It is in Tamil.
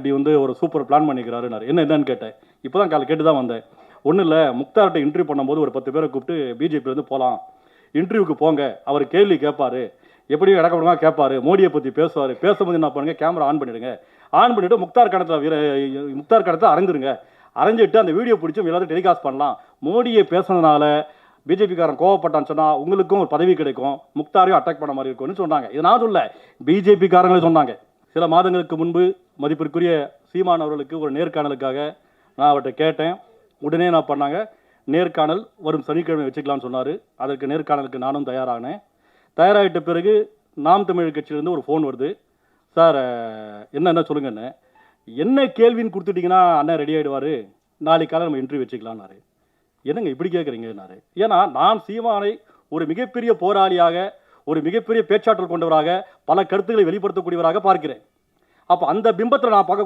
இப்படி வந்து ஒரு சூப்பர் பிளான் பண்ணிக்கிறாருன்னாரு. என்னன்னு கேட்டேன். இப்போ தான் காலை கேட்டு தான் வந்தேன். ஒன்றும் இல்லை, முக்தார்கிட்ட இன்டர்வியூ பண்ணும்போது ஒரு 10 பேரை கூப்பிட்டு பிஜேபியிலேருந்து போகலாம், இன்டர்வியூக்கு போங்க, அவர் கேள்வி கேட்பார், எப்படியும் இடக்கப்படுமா கேட்பார், மோடியை பற்றி பேசுவார், பேசும்போது என்ன பண்ணுங்க, கேமரா ஆன் பண்ணிவிடுங்க, ஆன் பண்ணிவிட்டு முக்தார் கணத்தில் அரைஞ்சிருங்க, அரைஞ்சிட்டு அந்த வீடியோ பிடிச்சி எல்லாத்தையும் டெலிகாஸ்ட் பண்ணலாம். மோடியை பேசுனதுனால பிஜேபிக்காரன் கோவப்பட்டான்னு சொன்னால் உங்களுக்கும் ஒரு பதவி கிடைக்கும், முக்தாரையும் அட்டாக் பண்ண மாதிரி இருக்கும்னு சொன்னாங்க. இதை நான் சொல்ல, பிஜேபிக்காரங்களே சொன்னாங்க. சில மாதங்களுக்கு முன்பு மதிப்பிற்குரிய சீமான் அவர்களுக்கு ஒரு நேர்காணலுக்காக நான் அவர்கிட்ட கேட்டேன். உடனே நான் பண்ணாங்க, நேர்காணல் வரும் சனிக்கிழமை வச்சுக்கலாம்னு சொன்னார். அதற்கு நேர்காணலுக்கு நானும் தயாரானேன். தயாராகிட்ட பிறகு நாம் தமிழ் கட்சியிலேருந்து ஒரு ஃபோன் வருது. சார் என்ன சொல்லுங்கன்னு. என்ன கேள்வின்னு கொடுத்துட்டிங்கன்னா அண்ணன் ரெடி ஆகிடுவார், நாளைக்கு காலை நம்ம இன்டர்வியூ வச்சுக்கலான்னாரு. என்னங்க இப்படி கேட்குறீங்கன்னாரு. ஏன்னா நான் சீமானை ஒரு மிகப்பெரிய போராளியாக, ஒரு மிகப்பெரிய பேச்சாற்றல் கொண்டவராக, பல கருத்துக்களை வெளிப்படுத்தக்கூடியவராக பார்க்கிறேன். அப்போ அந்த பிம்பத்தில் நான் பார்க்கக்கூடிய